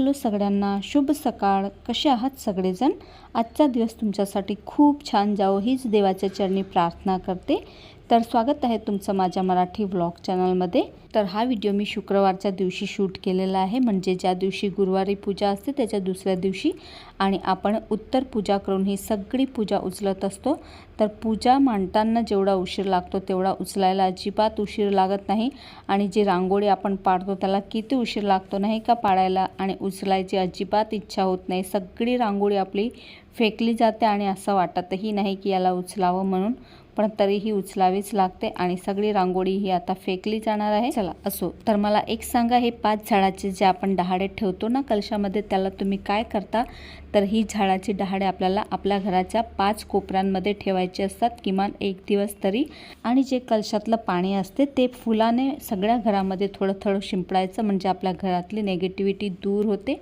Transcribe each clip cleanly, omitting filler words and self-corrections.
Hello सगळ्यांना, शुभ सकाळ. कसे आहात सगळेजण? आजचा दिवस तुमच्यासाठी खूप छान जावो हीच देवाच्या चरणी प्रार्थना करते. तर स्वागत आहे तुमचं माझ्या मराठी व्लॉग चॅनलमध्ये. तर हा व्हिडिओ मी शुक्रवारच्या दिवशी शूट केलेला आहे, म्हणजे ज्या दिवशी गुरुवारी पूजा असते त्याच्या दुसऱ्या दिवशी. आणि आपण उत्तर पूजा करून ही सगळी पूजा उचलत असतो. तर पूजा मांडताना जेवढा उशीर लागतो तेवढा उचलायला अजिबात उशीर लागत नाही. आणि जी रांगोळी आपण पाडतो त्याला किती उशीर लागतो नाही का पाडायला, आणि उचलायची अजिबात इच्छा होत नाही. सगळी रांगोळी आपली फेकली जाते आणि असं वाटतही नाही की याला उचलावं म्हणून, पण तरीही उचलावीच लागते. आणि सगळी रांगोळी ही आता फेकली जाणार आहे. चला असो. तर मला एक सांगा, हे 5 झाडाचे जे आपण डहाळे ठेवतो ना कलशामध्ये, त्याला तुम्ही काय करता? तर ही झाडाची डहाळे आपल्याला आपल्या घराच्या 5 कोपऱ्यांमध्ये ठेवायचे असतात, किमान एक दिवस तरी. आणि जे कलशातलं पाणी असते ते फुलाने सगळ्या घरामध्ये थोडं थोडं शिंपडायचं, म्हणजे आपल्या घरातली नेगेटिव्हिटी दूर होते.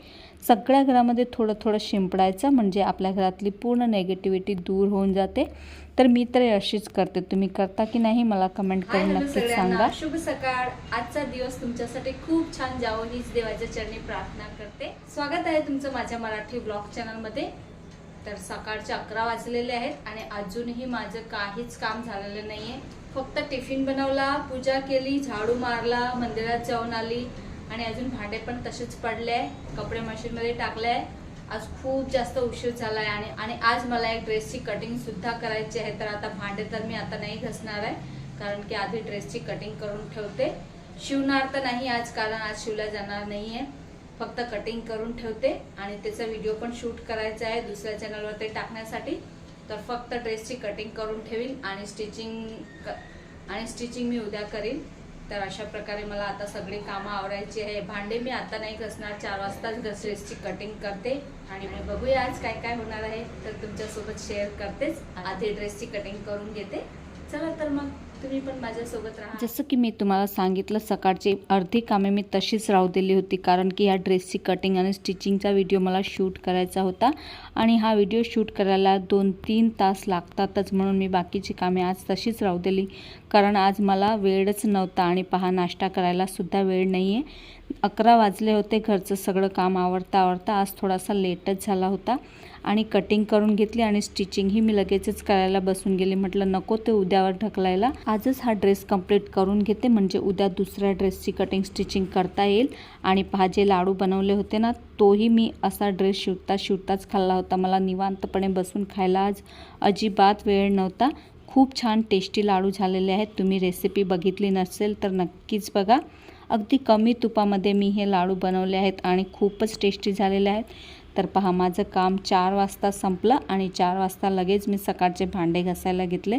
सगळ्या घरामध्ये थोडं थोडं शिंपडायचं, म्हणजे आपल्या घरातली पूर्ण नेगेटिव्हिटी दूर होऊन जाते. तर मी तर अशीच करते. तुम्ही करता की नाही मला कमेंट करून नक्कीच सांगा. शुभ सकाळ. आजचा दिवस तुमच्यासाठी खूप छान जावो हीच देवाच्या चरणी प्रार्थना करते. स्वागत आहे तुमचं माझ्या मराठी ब्लॉग चॅनलमध्ये. तर सकाळचे 11 वाजलेले आहेत आणि अजूनही माझं काहीच काम झालेलं नाहीये. फक्त टिफिन बनवला, पूजा केली, झाडू मारला, मंदिरात जाऊन आली आणि अजून भांडे पण तसेच पडले, कपडे मशीनमध्ये टाकले. आज खूप जास्त उशीर झाला आहे आणि आज मला एक ड्रेसची कटिंग सुद्धा करायची आहे. तर आता भांडे तर मी आता नाही घासणार आहे, कारण की आधी ड्रेसची कटिंग करून ठेवते. शिवणार तर नाही आज, कारण आज शिवला जाणार नाही आहे. फक्त कटिंग करून ठेवते आणि त्याचा व्हिडिओ पण शूट करायचा आहे दुसऱ्या चॅनलवर ते टाकण्यासाठी. तर फक्त ड्रेसची कटिंग करून ठेवीन आणि स्टिचिंग मी उद्या करीन. तर अशा प्रकारे मला आता सगळी कामं आवरायची आहे. भांडे मी आता नाही घासणार, 4 वाजताच ड्रेसची कटिंग करते आणि मग बघूया आज काय काय होणार आहे. तर तुमच्यासोबत शेअर करतेच. आधी ड्रेसची कटिंग करून घेते. चला तर मग तुम्ही पण माझ्यासोबत राहा. जसं की मी तुम्हाला सांगितलं, सकाळची अर्धी कामे मी तशीच राहू दिली होती, कारण की ह्या ड्रेसची कटिंग आणि स्टिचिंगचा व्हिडिओ मला शूट करायचा होता. आणि हा व्हिडिओ शूट करायला 2-3 तास लागतातच, म्हणून मी बाकीची कामे आज तशीच राहू दिली, कारण आज मला वेळच नव्हता. आणि पहा, नाश्ता करायला सुद्धा वेळ नाही आहे. 11 वाजले होते. घरचं सगळं काम आवरता आज थोडासा लेटच झाला होता. आणि कटिंग करून घेतली आणि स्टिचिंगही मी लगेचच करायला बसून गेली. म्हटलं नको ते उद्यावर ढकलायला, आजच हा ड्रेस कंप्लीट करून घेते, म्हणजे उद्या दुसऱ्या ड्रेसची कटिंग स्टिचिंग करता येईल. आणि पहा, जे लाडू बनवले होते ना, तोही मी असा ड्रेस शिवताच खाल्ला होता. मला निवांतपणे बसून खायला आज अजिबात वेळ नव्हता. खूप छान टेस्टी लाडू झालेले आहेत. तुम्ही रेसिपी बघितली नसेल तर नक्कीच बघा. अगदी कमी तुपामध्ये मी हे लाडू बनवले आहेत आणि खूपच टेस्टी झालेले आहेत. तर पहा, माझं काम 4 वाजता संपलं आणि 4 वाजता लगेच मी सकाळचे भांडे घासायला घेतले.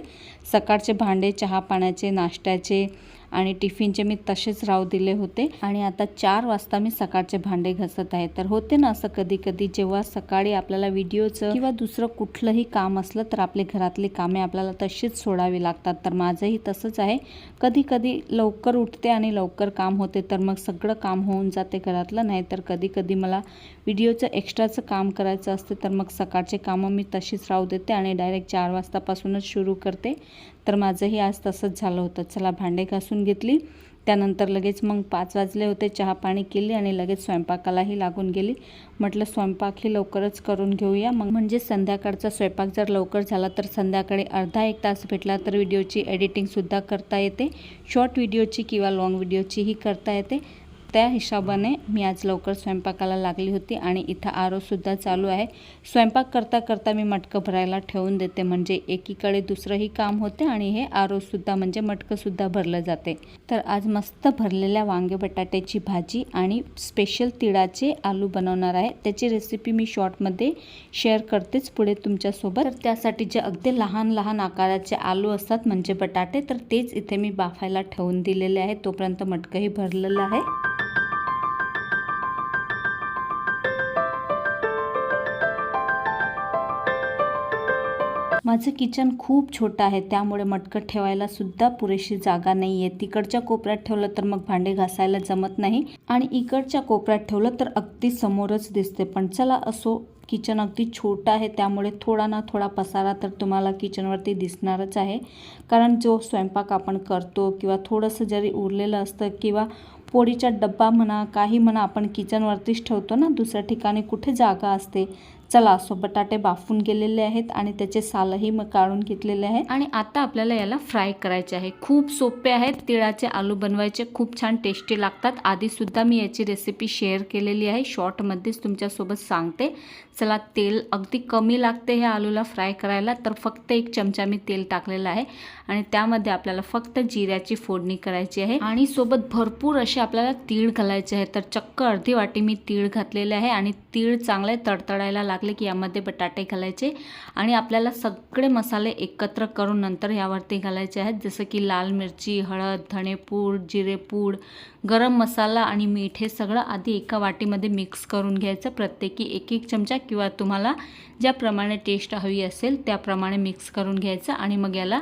सकाळचे भांडे, चहा पाण्याचे, नाश्त्याचे आणि टिफिनचे मी तसेच राहू दिले होते. आणि आता 4 वाजता मी सकाळचे भांडे घासत आहे. तर होते ना असं कधी कधी, जेव्हा सकाळी आपल्याला व्हिडिओचं किंवा दुसरं कुठलंही काम असलं तर आपले घरातली कामे आपल्याला तशीच सोडावी लागतात. तर माझंही तसंच आहे. कधी कधी लवकर उठते आणि लवकर काम होते, तर मग सगळं काम होऊन जाते घरातलं. नाही तर कधी कधी मला व्हिडिओचं एक्स्ट्राचं काम करायचं असते, तर मग सकाळचे कामं मी तशीच राहू देते आणि डायरेक्ट 4 वाजतापासूनच सुरू करते. तर माझंही आज तसंच झालं होतं. चला, भांडे घासून घेतली. त्यानंतर लगेच मग 5 वाजले होते, चहा पाणी केली आणि लगेच स्वयंपाकालाही लागून गेली. म्हटलं स्वयंपाकही लवकरच करून घेऊया, मग म्हणजे संध्याकाळचा स्वयंपाक जर लवकर झाला तर संध्याकाळी अर्धा-1 तास भेटला तर व्हिडिओची एडिटिंगसुद्धा करता येते. शॉर्ट व्हिडिओची किंवा लॉंग व्हिडिओचीही करता येते. त्या हिशोबाने मी आज लवकर स्वयंपाकाला लागली होती. आणि इथं आरोसुद्धा चालू आहे. स्वयंपाक करता करता मी मटकं भरायला ठेवून देते, म्हणजे एकीकडे दुसरंही काम होते आणि हे आरोसुद्धा म्हणजे मटकंसुद्धा भरलं जाते. तर आज मस्त भरलेल्या वांगे बटाट्याची भाजी आणि स्पेशल तिळाचे आलू बनवणार आहे. त्याची रेसिपी मी शॉर्टमध्ये शेअर करतेच पुढे तुमच्यासोबत. तर त्यासाठी जे अगदी लहान लहान आकाराचे आलू असतात म्हणजे बटाटे, तर तेच इथे मी बाफायला ठेवून दिलेले आहे. तोपर्यंत मटकंही भरलेलं आहे. माझं किचन खूप छोटं आहे, त्यामुळे मटकं ठेवायला सुद्धा पुरेशी जागा नाही आहे. तिकडच्या कोपऱ्यात ठेवलं तर मग भांडे घासायला जमत नाही आणि इकडच्या कोपऱ्यात ठेवलं तर अगदी समोरच दिसते. पण चला असो, किचन अगदी छोटं आहे, त्यामुळे थोडा ना थोडा पसारा तर तुम्हाला किचनवरती दिसणारच आहे. कारण जो स्वयंपाक आपण करतो किंवा थोडंसं जरी उरलेलं असतं किंवा पोळीचा डब्बा म्हणा, काही म्हणा, आपण किचनवरतीच ठेवतो ना, दुसऱ्या ठिकाणी कुठे जागा असते. चला, सो बटाटे बाफून गेलेले आहेत आणि त्याचे सालही मग काढून घेतलेले आहे आणि आता आपल्याला याला फ्राय करायचे आहे. खूप सोपे आहेत. तिळाचे आलू बनवायचे, खूप छान टेस्टी लागतात. आधीसुद्धा मी याची रेसिपी शेअर केलेली आहे, शॉर्टमध्येच तुमच्यासोबत सांगते. चला, तेल अगदी कमी लागते ह्या आलूला फ्राय करायला, तर फक्त 1 चमचा मी तेल टाकलेलं आहे आणि त्यामध्ये आपल्याला फक्त जिऱ्याची फोडणी करायची आहे आणि सोबत भरपूर असे आपल्याला तीळ घालायचे आहे. तर चक्क अर्धी वाटी मी तीळ घातलेले आहे आणि तीळ चांगले तडतडायला लागले की यामध्ये बटाटे घालायचे आणि आपल्याला सगळे मसाले एकत्र करून नंतर यावरती घालायचे आहेत, जसं की लाल मिरची, हळद, धणेपूड, जिरेपूड, गरम मसाला आणि मीठ. हे सगळं आधी एका वाटीमध्ये मिक्स करून घ्यायचं, प्रत्येकी 1-1 चमचा किंवा तुम्हाला ज्याप्रमाणे टेस्ट हवी असेल त्याप्रमाणे मिक्स करून घ्यायचं आणि मग याला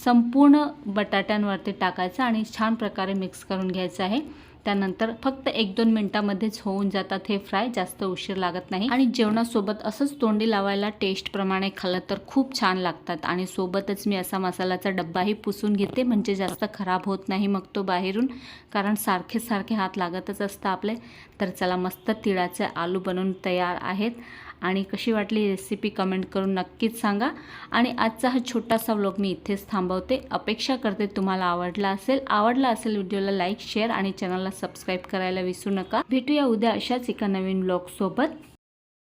संपूर्ण बटाट्यांवरती टाकायचं आणि छान प्रकारे मिक्स करून घ्यायचं आहे. त्यानंतर फक्त 1-2 मिनिटांमध्येच होऊन जातात हे फ्राय, जास्त उशीर लागत नाही आणि जेवणासोबत असंच तोंडी लावायला टेस्टप्रमाणे खाल्लं तर खूप छान लागतात. आणि सोबतच मी असा मसाल्याचा डब्बाही पुसून घेते, म्हणजे जास्त खराब होत नाही मग तो बाहेरून, कारण सारखे हात लागतच असतं आपले. तर चला, मस्त तिळाचे आलू बनवून तयार आहेत. आणि कशी वाटली रेसिपी कमेंट करून नक्कीच सांगा. आणि आजचा हा छोटासा व्लॉग मी इथेच थांबवते. अपेक्षा करते तुम्हाला आवडला असेल व्हिडिओला लाईक, शेअर आणि चॅनलला सबस्क्राईब करायला विसरू नका. भेटूया उद्या अशाच एका नवीन व्लॉग सोबत.